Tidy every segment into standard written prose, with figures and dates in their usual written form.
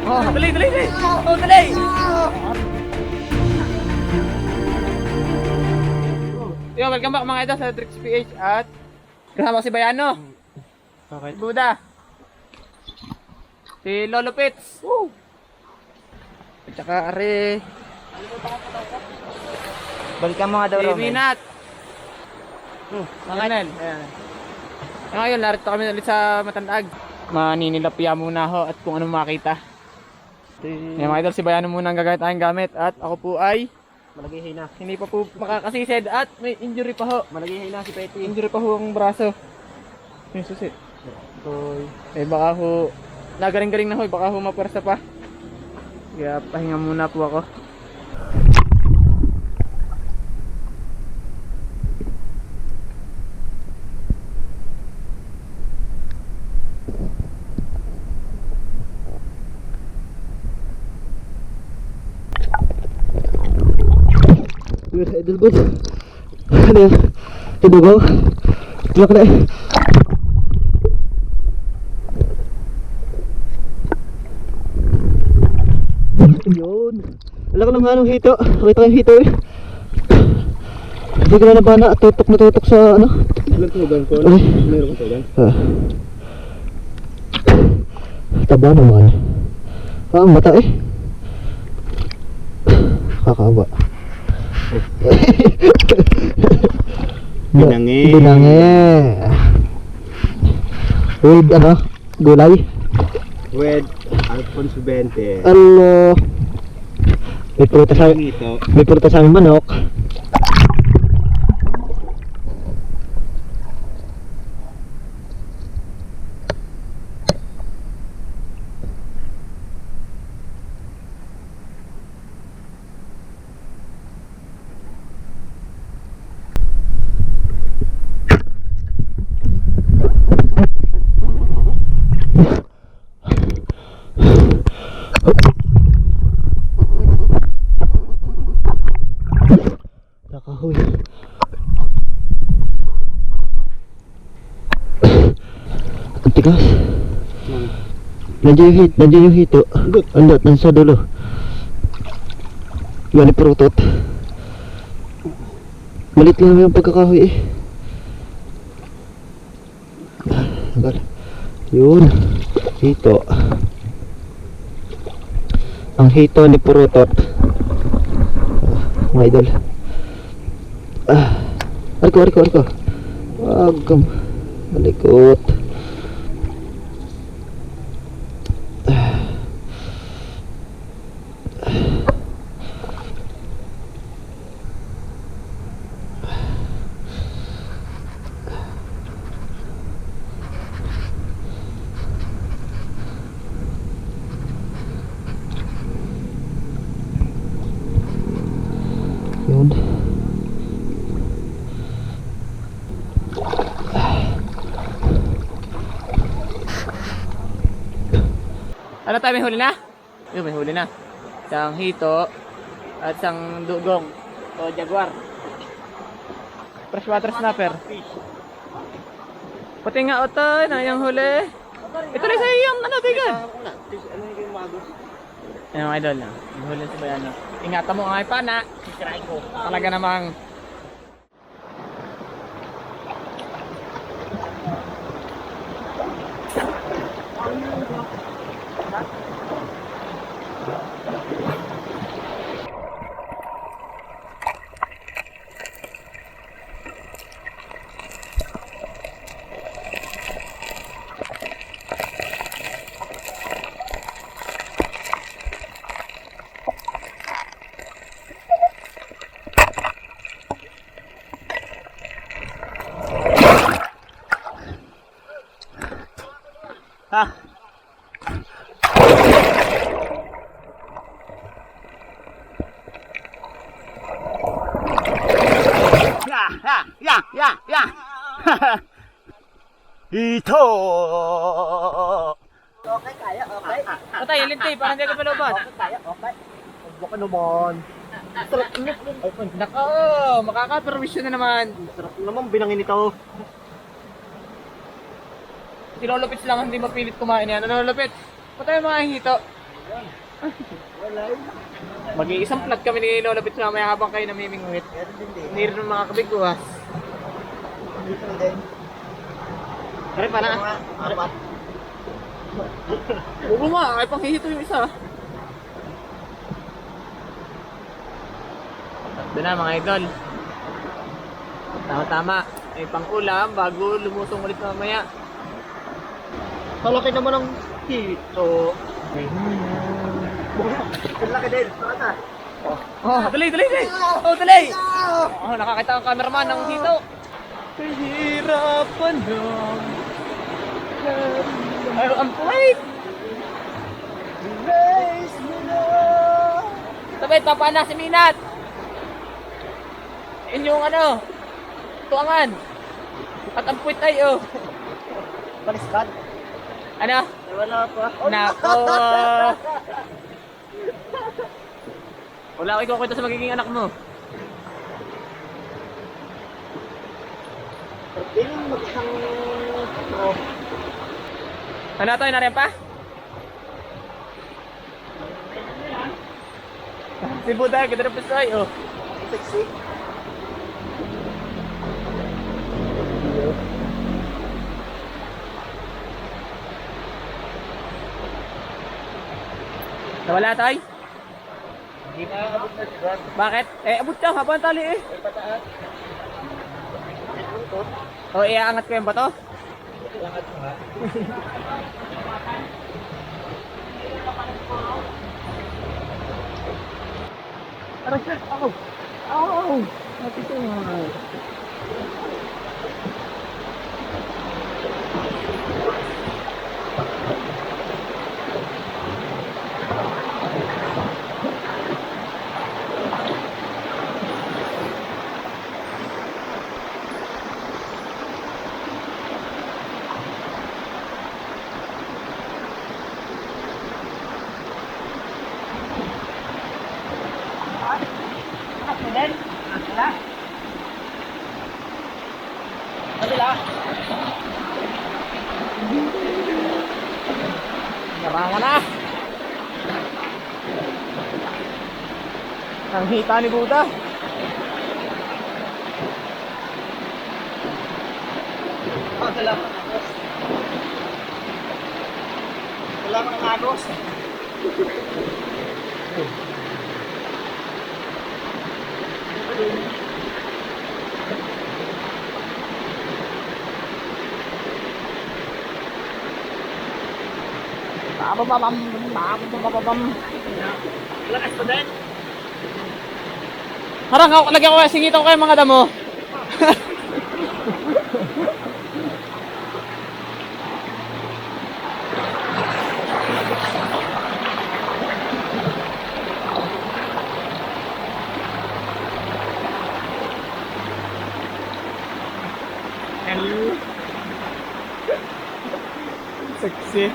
Dali, dali, dali. Oh, dali. Yo, welcome back mga idol sa Drix PH at kasama ko si Bayano. Okay. Si Buda. Si Lolo Pits. Woo! At saka Ari. Balikan mga daw, Si Romel. Minat. Mga Nel. Ayan. Ngayon, narito kami ulit sa Matandag. Maninilapya muna ho at kung anong makita. Yan mga idol, si Bayano muna ang gagamit aking gamit at ako po ay Malagay na. hindi pa po makakasisid at may injury pa ho. Malagay na si Petty. Injury pa ho ang braso. Yung susi. Toy. Eh baka ho, nagaring-garing na ho, baka ho mapwersa pa. Kaya pahinga muna po ako. Idol good. Ano yan? Tudugaw. Tulak na eh. Yun. Wala ko lang nga nung hito. Pakita ko yung hito eh. Hindi ko na nabana. Tutok na tutok sa ano. Ilang tugan ko? Ay. Meron kong tugan? Taba naman. Ang mata eh. Kakaba. Binangi. Binangi. With ano? Gulay. With Alfonso 20. Ano? May prutas sa Ito. may prutas sa aming manok. Nakahoy. Ang tigas. Nandiyan yung hito. Andot, nasa dulo. Yan yung prutot. Malit lang naman yung pagkakahoy eh. Agar. Yun. Hito. Ang hito ni prutot. Mga idol. Arko. Wag kang malikot. Yun. Ano tayo, may huli na? Yun, may huli na. Isang hito at isang dugong o jaguar. Freshwater snapper. Pati nga otoy na yung huli. Ito rin sa'yo yung ano, bigan. Ayan mga idol na. Yung huli si Bayano. Ingatan mo ang pana. Sisirain ko. Talaga namang Ya. Ito. Okay, kaya, okay. Patay, linti, parang hindi ka palubad. Kaya, okay. Baka naman. Nako, makaka-permission na naman. Sarap naman binangin ito. Si Lolo Pits lang hindi mapilit kumain yan. Ano Lolo Pits? Patay mga hito. Mag-iisang plat kami ni Lola Pits mamaya habang kayo namiminguhit. Hindi rin ng mga kabiguas. Pare pa na. Apat. Oo nga, ay pang hihito yung isa. Doon na mga idol. Tama-tama. Ay pang ulam bago lumusong ulit mamaya. Kalaki naman ang hito. Ang laki din. Saan? Oh, dali! Oh, dali! Oh, nakakita ang cameraman ng hito. Kahirapan lang. Ay, ang puwait! Sabay, tapaan na si Minat! Inyong ano, tuangan. At ang puwit ay, oh. Paliskan. Ano? Wala pa. Nako! Wala ko ikukwento sa magiging anak mo. Piling mag-isang... Oh. Ano ito, inarin pa? Si Buda, ganda na pasay, oh. Sexy. Nawala tayo? Hindi na abot na si Brad. Bakit? Eh, abot ka, habang tali eh. Ay, pataas. O, iaangat ko yung bato? Langat mo nga. Aray, ako. Ow! Napito nga. Kabila. Nabangan na. Ang hita ni Buda. Oh, salamat. Salamat ng agos. Lakas pa din. Harang ako, lagyan ko singito ko kayo mga damo. Hello. Sexy.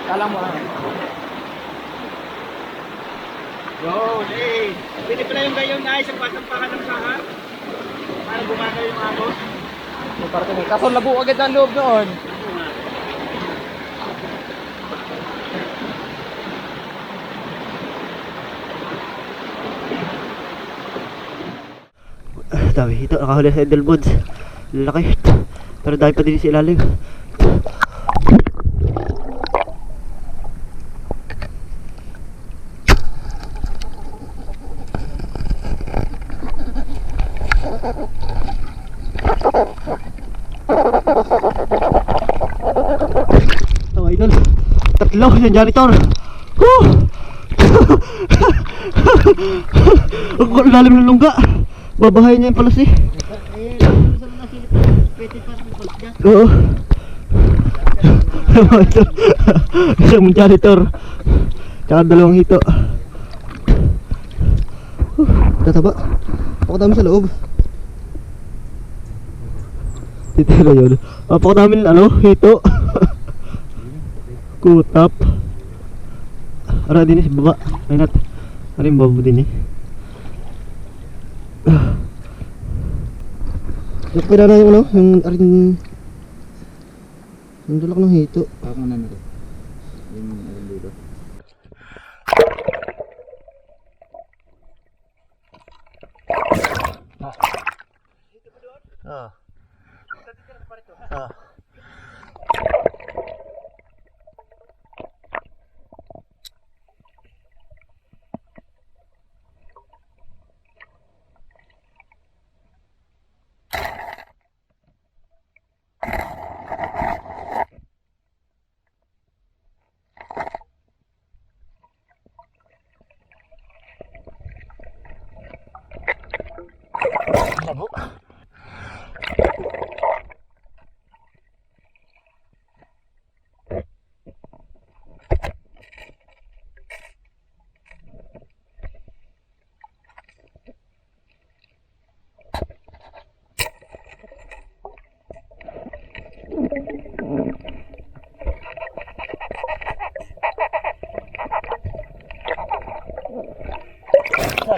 Kala mo ano? Yo, hey! Pwede pala yung gayon na isang patampakan ng sahar. Para gumagay yung agos. May parte may kaso labo agad ang loob noon. Dami hito, nakahuli sa Edelwoods. Laki. Pero dahil pa din sa ilalim. Oh, idol. Tatlo yung janitor. Ang lalim ng lungga. Babahay niya yung palas eh. Oo. Isang janitor. Tsaka dalawang hito. Tataba. Ako dami sa loob. Titira yun. Apak namin ano, hito. Kutap. Ara din eh, baba. Ay nat. Ara yung babo din eh. Nakapira na yung ano, yung aring... Yung dulak ng hito. Ako na nito. Yung alam dito. Ah. Ah. Labo.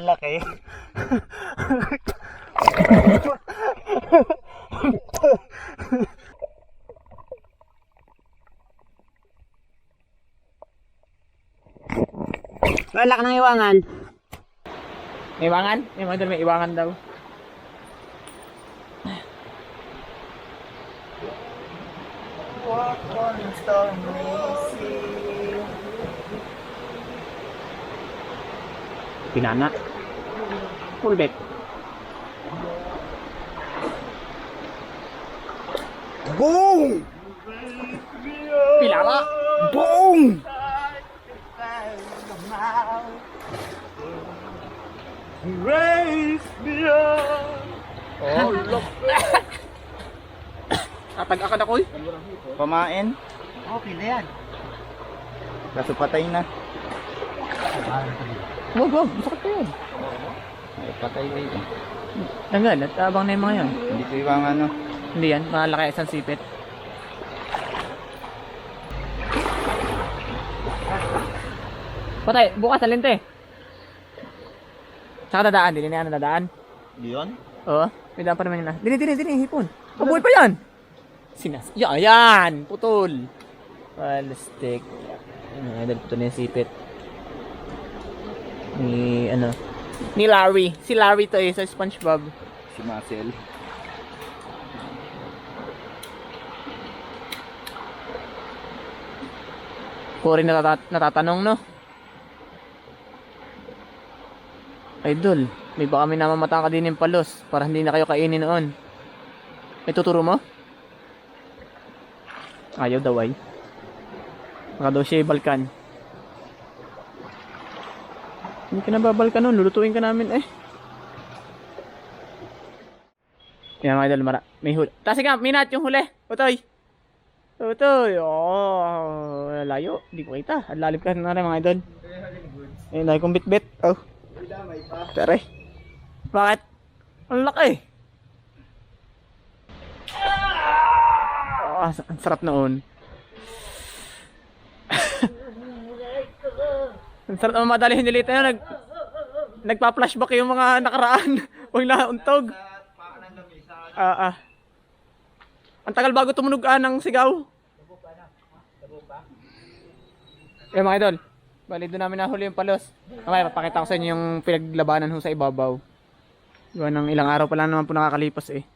Laki. Wala ka ng iwangan. May iwangan? May mga doon, may iwangan daw. Walk on stormy sea. Pinana. Full back. Boom! Pilala. Boom! Raise me up. Oh, look. Tatag-akad ako eh. Pamain. Okay na yan. Kaso patay na. Wag, wag. Masakit pa yun. Ay, patay kayo. Tanggal. At abang na yung mga yan. Hindi ko iwangan no. Hindi yan. Malaki isang sipit. Patay. Bukas sa lente. Saka dadaan. Dili na yan dadaan. Yun? Oo. May daan pa naman yun na. Dili. Hipon. Mabuhay pa yan. Sinas. Yan. Putol. Plastic. Dahil putol na yung sipit. Ni ano. Ni Larry. Si Larry to eh. Sa SpongeBob. Si Marcel. Puri natatanong no. Idol, may baka may namamatang ka din yung palos para hindi na kayo kainin noon. May tuturo mo? Ayaw daw ay. Baka daw siya Balkan. Hindi ka nababalkan nun, lulutuin ka namin eh. Yan mga idol, may huli. Tasi ka, minat yung huli. Utoy. Utoy, oh, layo. Hindi ko kita. Ang lalim ka na rin mga idol. Ayun, dahil kong bit-bit. Oh. Tere. Bakit? Ang laki. Oh, ang sarap noon. Ang sarap naman madali hinilita yun. Nagpa-flashback yung mga nakaraan. Huwag nauntog. Ang tagal bago tumunog ng sigaw. Eh mga idol, bali doon namin nahuli yung palos. Mamaya papakita ko sa inyo yung pinaglabanan ho sa ibabaw. Gawa ng ilang araw pa lang naman po nakakalipas eh.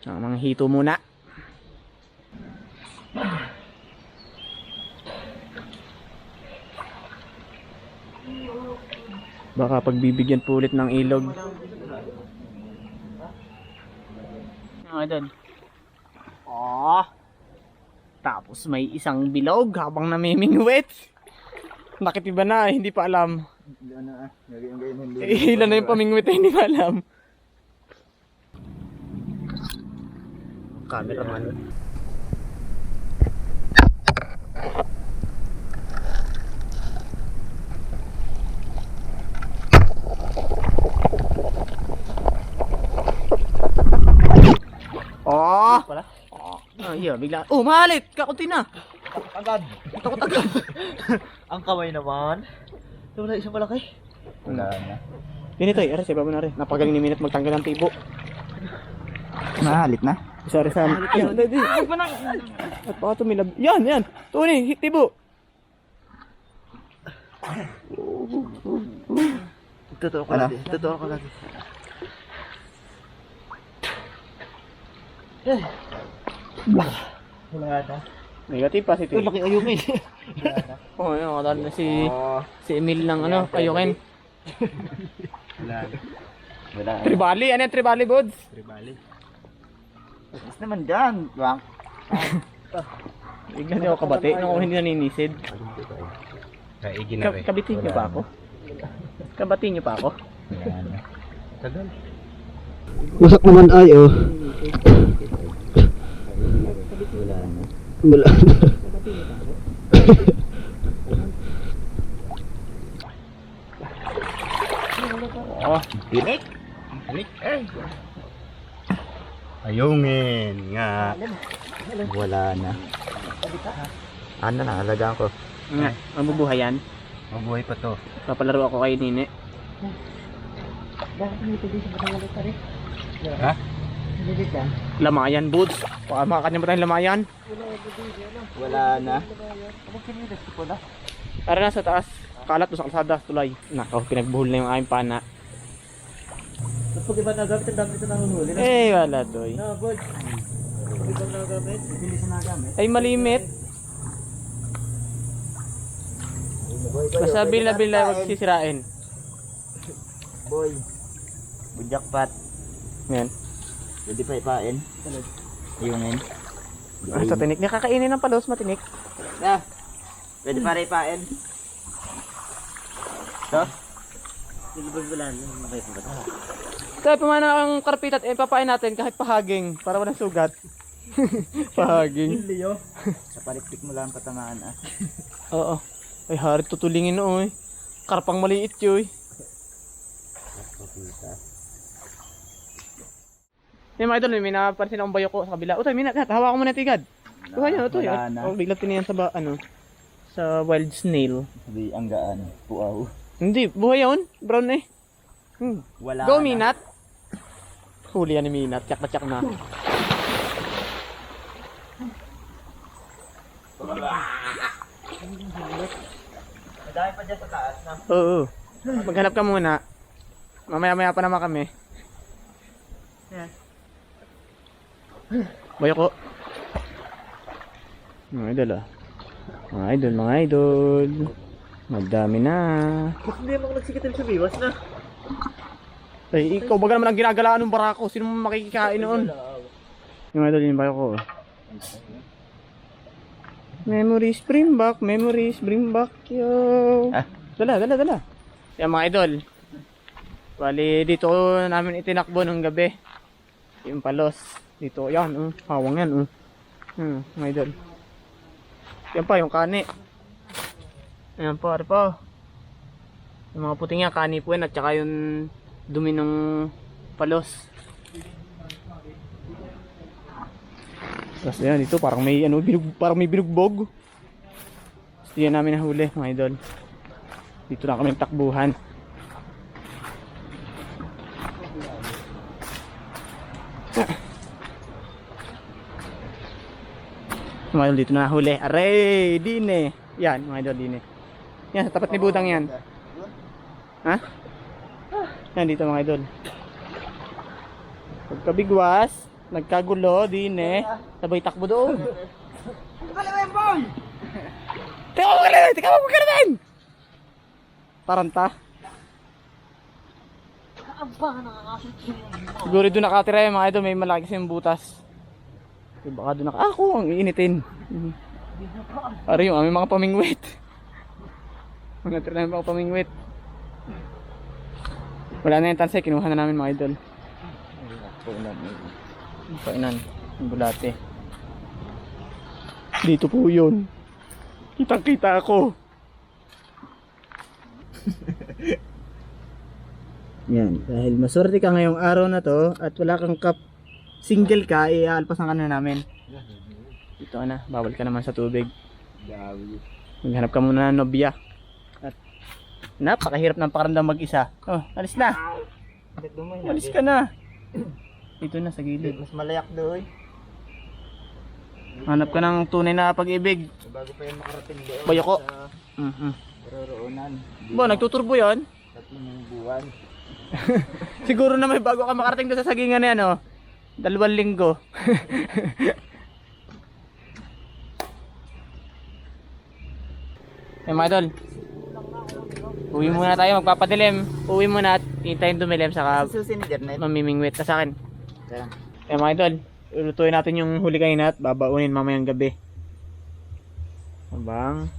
Mga hito muna. Baka pagbibigyan po ulit ng ilog. Mga idol. Oh. Tapos may isang bilog habang namimingwit. Nakitiba na, hindi pa alam. Ilan na yung pamingwit hindi pa alam. Cameraman. Ayun, bigla. Oh, mahalit! Kakunti na! Agad. Takot agad. Ang kamay naman. Wala isang malaki. Wala na. Ganito eh, aras, iba mo na rin. Napagaling ni Minute magtanggal ng tibo. Mahalit na. Sorry sa yan, hindi. At baka tumilab. Yan. Tony, tibo. Totoo ka lagi. Totoo ka lagi. Wala na. Negative, positive. Laki ayumin. Oo, yun, nakadali na si Emil ng ano, ayukin. Wala. Tribali, ano yung tribali, Bods? Mas naman dyan. Bang. Bigla niyo ako kabati, nung ako hindi naninisid. Kaigi na rin. Kabitin niyo pa ako? Kabatin niyo pa ako? Tagal. Wasak naman ay oh. Wala na. Oo. Tinik. Tinik. Ayungin nga. Wala na. Ano na, alagaan ko. Nga, mabubuhay yan. Mabuhay pa to. Papalaro ako kay Nine. Ha? Lamayan, Bods. Baka makakanya ba tayong lamayan? Wala na. Tara na sa taas. Kalat doon sa kalsada, tulay. Nako, pinagbuhol na yung aming pana. Pag iba nagamit, ang dami ito nangunuli. Eh, wala to eh. Boy. Pag iba nagamit, bilis na nagamit. Ay, malimit. Basta bila-bila huwag sisirain. Boy. Budjakpat. Yan. Pwede pa ipain. Ayungin. Ah, sa tinik niya, kakainin ng palos, matinik. Na. Pwede pa rin ipain. Ito? Wala na. Kaya pumana ang karpit at papain natin kahit pahaging para walang sugat. Pahaging. Leo. Sa palitpik mo lang patamaan ah. Oo. Ay, harit tutulingin no eh. Karpang maliit yun. Yung mga idol, may napansin akong bayoko sa kabila. Utoy, minat, hawakan mo na tigad. Tuhay yan, utoy. Wala na. Oh, bigla tiniyan sa sa wild snail. Hindi ang gaan. Puaw. Hindi, buhay yun. Brown eh. Wala Go, na. Minat. Huli yan ni Minat. Tsak na tsak na. Madami pa dyan sa taas na. Oo. Maghanap ka muna. Mamaya-maya pa naman kami. Bayoko. Mga idol ah. Mga idol. Madami na. Mas hindi mo nagsikitin sa biwas na. Ay, ikaw baga naman ang ginagalaan ng barako. Sino mo makikikain noon? Yung mga idol, yung bayoko. Memories bring back yo. Ah. Dala. Yan mga idol. Bali, dito namin itinakbo ng gabi. Yung palos. Dito, yan, hawang yan, mga idol. Yan pa, yung kani. Ayan po, ano po. Yung mga puting yan, kani po yan, at saka yung dumi ng palos. Tapos yan, dito parang may binugbog. Tapos yan namin nahuli, mga idol. Dito na kami takbuhan. Mga idol, dito na nahuli. Aray, dine. Yan, mga idol, dine. Yan, sa tapat ni Budang yan. Ha? Yan, dito mga idol. Pagkabigwas, nagkagulo, dine. Sabay takbo doon. Teka mo magkalamin! Taranta. Siguro doon nakatira yung mga idol, may malaki siyang butas. Baka doon ako ang iinitin. Ari yung aming mga pamingwit. Mga tira namin mga pamingwit. Wala na yung tansay, kinuha na namin mga idol. Painan, yung bulate. Dito po yun. Kitang-kita ako. Yan, dahil maswerte ka ngayong araw na to at wala kang single ka, iaalpasan ka na namin. Ito na, bawal ka naman sa tubig. Gabi. Maghanap ka muna ng nobya. At napakahirap ng pakaramdam mag-isa. Oh, alis na. Alis ka na. Dito na sa gilid. Mas malayak doon. Hanap ka ng tunay na pag-ibig. Bago pa yung makarating doon. Bayoko. Sa roroonan. Ba, nagtuturbo yan? 3 buwan. Siguro na may bago ka makarating doon sa sagingan na yan, oh. 2 linggo. Eh mga idol, uwi muna tayo, magpapadilim. Uwi muna at hintayin dumilim saka Susi ni Dernet. mamimingwit na sa akin. Tara. Eh mga idol, lutuin natin yung huli kanina at babaunin mamayang gabi. Abang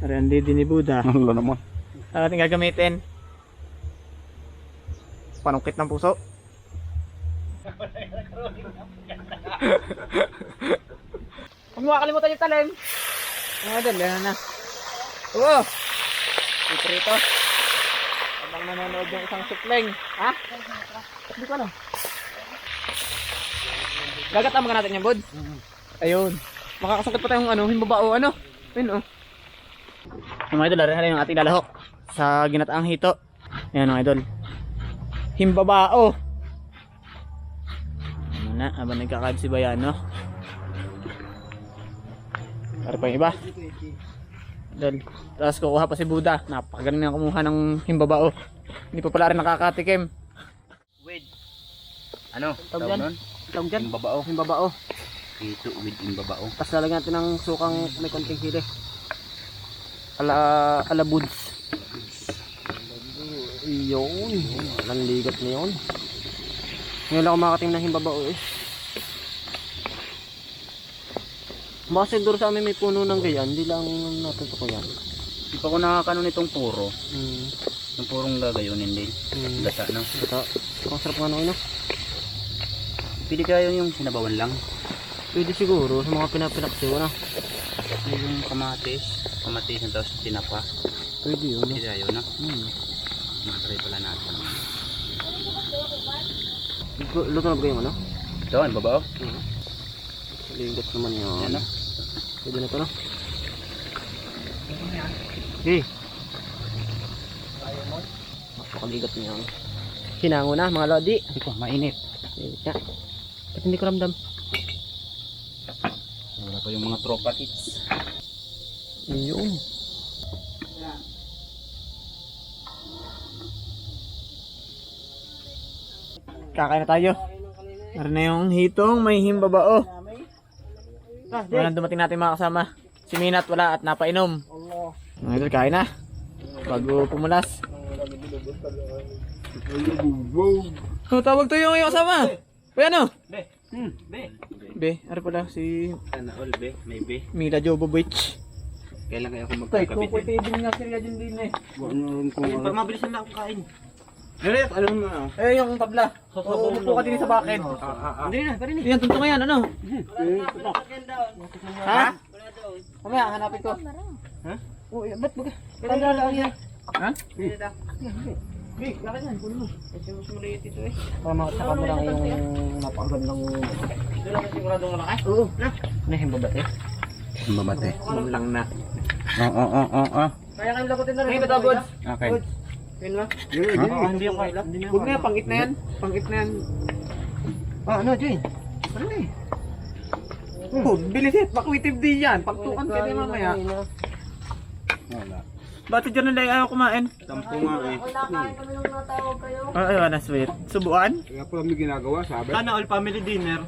Arandi din ni Buddha. Wala naman. Ano ating gagamitin? Panungkit ng puso. Huwag mo kakalimutan yung talim. Mga idol, yan na. Oo! Iprito. Habang nanonood yung isang supleng. Ha? Hindi ko alam. Gagatama ka natin yan, Bud. Ayun. Makakasungkit pa tayong ano, himbabao ano. Ayun oh. Yung mga idol, larin yung ating lalahok sa ginataang hito. Ayan mga idol. Himbabao. Ano na, habang nagkakad si Bayano. Para pa yung iba. Idol. Tapos kukuha pa si Buddha. Napakagaling na kumuha ng himbabao. Hindi pa pala rin nakakatikim. With. Ano? Tawag dyan? Tawag dyan? Imbabao. Himbabao. Ito with imbabao. Tapos lalagyan natin ng sukang may konting sili. Ala buds. Iyon. Walang ligat na yun. Ngayon lang ako makakating ng himbabao eh. Baka siguro sa amin may puno ng gayan. Hindi lang natin ito ko yan. Hindi pa ko nakakano nitong puro. Yung purong gagayunin din. Gata no? Ito. Ang sarap nga na no? Pili kayo yung sinabawan lang. Pwede siguro sa mga pinapinaksiw na. Yung kamatis. Kamatis na tapos tinapa. Pwede yun. Pili kayo na. Nakatry pala natin. Luto na ba kayo ano? Ito, imbabao. Ligat naman yun. Yan no? Pwede na ito no? Okay. Napakaligat niya. Hinango na mga lodi. Hindi ko, mainit. Yeah. At hindi ko ramdam. Wala pa yung mga tropa hits. Yun. Kakain na tayo. Meron na yung hitong may himbabao. Walang dumating natin mga kasama. Si Minat wala at napainom. Mga idol, kain na. Bago pumulas. Oh, tawag to yung kasama. Uy, ano? Be. Be. Be, ano pala si Sana all be. May be. Mila Jovovich. Kailan kaya ako Tay, magkakabit kukoy tibing nga sila dyan din eh. Pag mabilis na ako kain. Alam mo na. Eh, yung tabla. Umupo ka din sa bakit. Hindi na, pare na. Yan, tuntungan yan, ano? Ha? Mamaya, hanapin ko. Ha? Oh, ba't baga? Tanda lang yan. Ha? Big, bakit yan? Puno mo. Kasi mas maliit ito eh. Para makasaka mo lang yung napakagandang... Ito lang siguradong malaki? Oo. Ano yung babate? Mamate. Lang na. Oo. Kaya kayo lakotin na rin. Ngayon ba ito, Bods? Okay. Yun ba? Hindi yung kaila. Huwag na yan, pangit na yan. Pangit na yan. Ano, Jane? Ano na eh? Oh, bilisit. Bakwitive din yan. Pagtukan ka din mamaya. Wala. Ba't dyan na lang ayaw kumain? 10 nga eh. Ayun na, sweet. Subuan? Kaya pala may ginagawa, sabi. Sana all family dinner.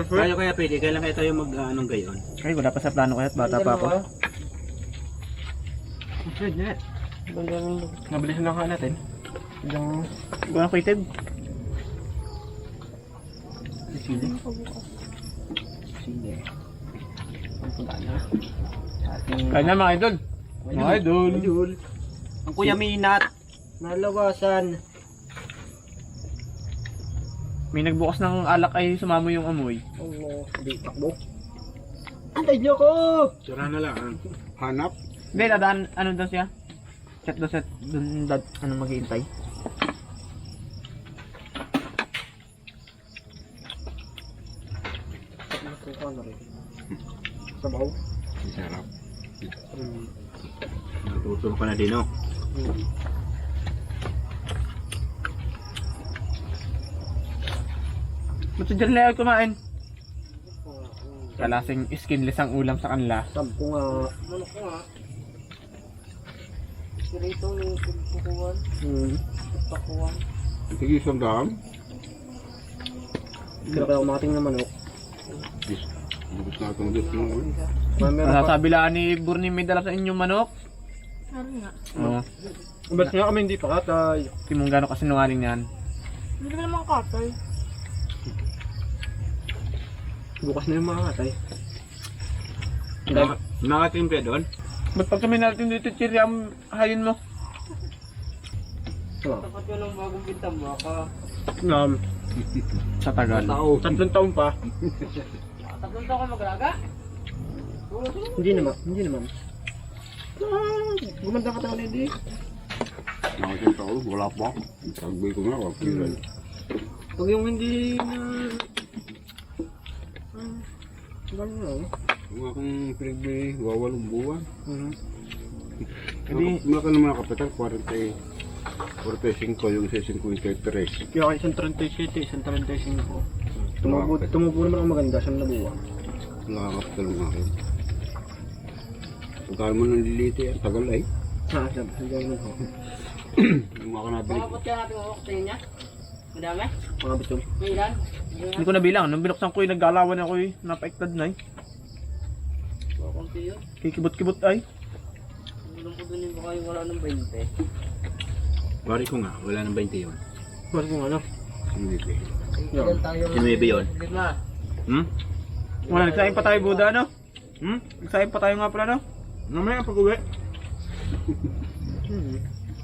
Kaya pwede, kailan kaya tayo mag-anong gayon? Ay, wala pa sa plano kaya't bata pa ako. Mabilis na lang natin. Hanggang... Gawang kuitib. Sili. Sili. Ang pula na. Kaya na mga idol. Mga idol. Ang Kuya Minat. Nalawasan. May nagbukas ng alak ay sumamo yung amoy. Oo, di takbo. Antay niyo ko! Tira na lang. Hanap? Hindi, dadaan, ano daw siya? Set, dun, ano mag-iintay? Kung paano rin. Sabaw. Sarap. Natutong pa na din, oh. Ba't dyan lang ako kumain? Kalasing skinless ang ulam sa kanila. Sampo nga. Manok ko nga. Sirito ng pagkukuhan. Pagkukuhan. Sige, isang daan. Hindi na kaya kumating na manok. Bukos na itong dito. Masasabi lang ni Burni may dala sa inyong manok. Ano nga? Oo. Ba't nga kami hindi pa katay? Hindi mong gano'n kasinungaling yan. Hindi ka naman katay. Bukas na yung mga katay. Nakatimpe doon? Ba't pag kami natin dito, Chiri, ang hayin mo? Tapat yun ang bagong bintang baka. Sa tagal. Tatlong taon pa. Tatlong taon ka mag-alaga? Hindi naman. Gumanda ka talaga hindi. Nakatimpe ako, wala pa. Tagbay ko nga, wag kilan. Pag yung hindi na... Gano'n. Kung akong pinagbay, wawalong buwan. Hindi. Maka naman nakapital, 45 yung isa 53. Kaya isang 37, isang 35. Tumubo naman ang maganda, siyang nabuwa. Nakakapital ng akin. Pagkaan mo ng liliti, ang tagal ay. Sabi, hanggang nun ho. Yung ako nabili. Bakit kaya natin mawak sa inyo? Madami? Mga bitong. May ilan? Hindi ko nabilang. Nung binuksan ko naggalawan ako napaiktad na Kunti yun. Kikibot-kibot ay. Alam ko dun yung baka yung wala ng 20. Wari ko nga, wala ng 20 yun. Wala kung ano. Sinibig. Ilan tayo? Sinuebe yun. 5. Wala, nagsaing pa tayo, Buda, no? Nagsaing pa tayo nga pala, no? Mamaya pag-uwi.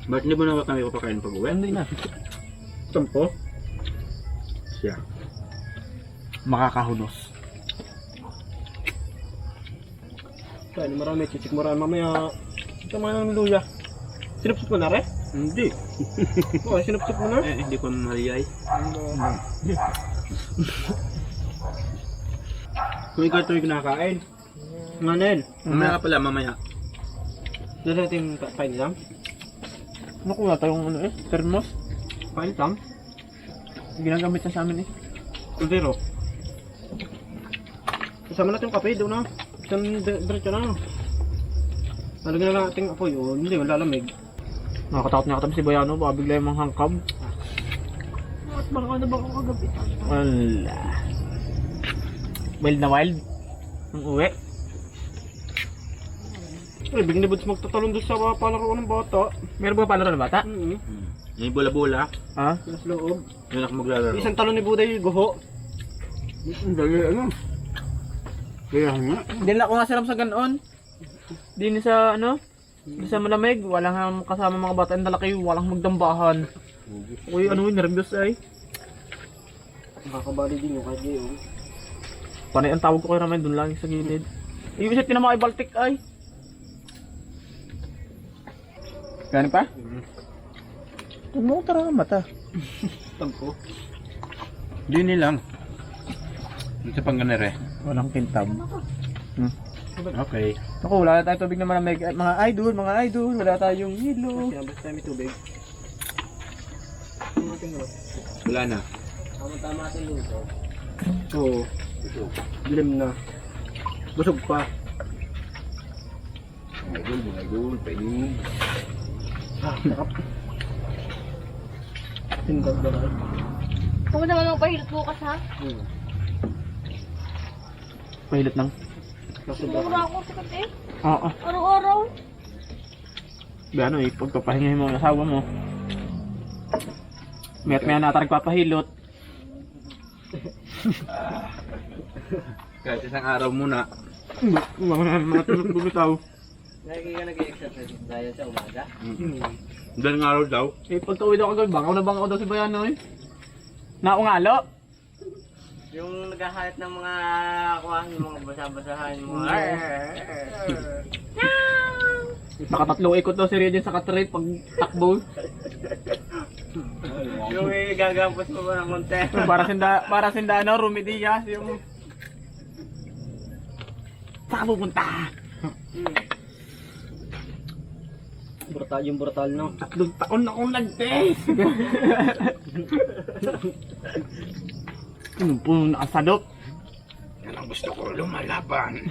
Ba't hindi mo na kami papakain pag-uwi? Hindi na. Sampo. Siya. Makakahunos. Kaya marami, chichik marami mamaya. Ito mga ng luya. Sinupsip mo na rin? Hindi. Oo, sinupsip mo na. Hindi ko maliyay. Kung ikaw ito yung kinakain. Manel. Mamaya ka pala, mamaya. Dali natin kain lang. Nakuha tayong thermos. Kain lang. Ginagamit na sa amin Kuldero. Kasama natin yung kape doon na. Isang diretso na. Nalagyan na lang ating apoy. O, hindi, malalamig. Nakakatakot na katabi si Bayano. Baka bigla yung manghangkab. At baka na baka kagabi. Wala. Wild na wild. Ang uwi. Ay, bigyan ni Buds magtatalon doon sa palaro ng bata. Meron ba palaro ng bata? Yung bola-bola. Ha? Sa loob. Yun ako maglalaro. Isang talon ni Buday, guho. Ang dali, ano? Kaya nga. Hindi na ako nga siram sa ganoon. Di sa di sa malamig. Walang kasama mga bata ang dalaki. Walang magdambahan. Uy, nervyos ay. Nakakabali din yung kahit ngayon. Panay ang tawag ko kay Ramay doon lang sa gilid. Yung isa tinama kay Baltic ay. Gani pa? Huwag mo tara mata. Tagpo. Dini lang. Dito pang ganere. Walang kintab. Okay. Ako, wala na tayong tubig na malamig. Mga idol. Wala tayong hilo. Sinabas tayo may tubig. Wala na. Tama-tama ating luto. Oo. Dilim na. Busog pa. Idol, pwede. Sarap. Tindag ba na? Kung naman magpahilot bukas ha? Pahilot lang. Mura ako sa kate. Oo. Araw-araw. Gano pagpapahingahin mo ang asawa mo. Mayat maya natin nagpapahilot. Kahit isang araw muna. Mga tulog bumitaw. Lagi ka nag-exercise dahil sa umaga? Dalang araw daw. Pagka-uwi daw kagabi, bangaw daw si Bayano eh. Naungalo. Yung naghahanap ng mga kuhan, yung mga basa-basahan, yung mga... Nakatatlong ikot daw si Regine sa katrip pag takbo. Yung gagampos mo ba ng konti? Para sinda Rumi Diaz yung Saan ka pupunta? Brutal, yung brutal no. 3 taon na akong nag-test. Ano po nakasadok? Yan ang gusto ko, lumalaban.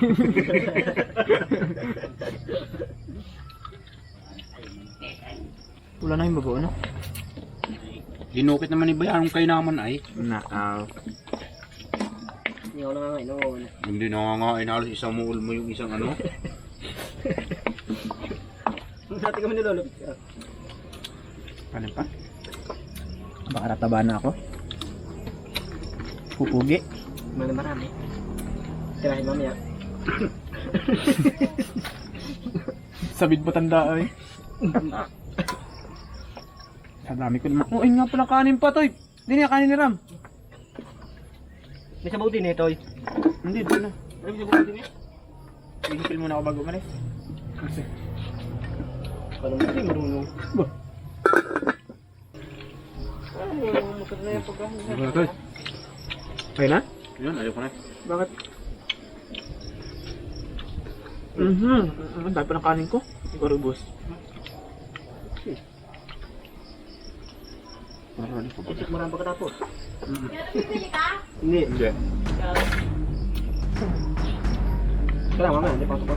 Wala na yung bago, ano? Dinukit naman ni Bayan kay naman ay. Nakaw. Hindi ako nangangainom. Hindi na nga inalos isang muul mo yung isang ano. Dati kami nilolopit ka. Ano pa? Baka nataba na ako. Pupugi. Marami. Tirahin mamaya. Sabid mo tanda ay. Sa dami ko naman. Oh, ayun nga pala kanin pa, Toy. Hindi niya kanin ni Ram. May sabaw din eh, Toy. Hindi, doon na. Ano may sabaw din niya? Igipil muna ako bago umalis. Kasi. Paano mo din marunong? Ba? Magkano na yung pagkain. Ano, Toy? Okay na? Yun, ayoko na. Bakit? Ang dami pa ng kanin ko. Siguro ubos. Isip mo rin pagkatapos. Hindi. Kaya mamaya, hindi pa ako.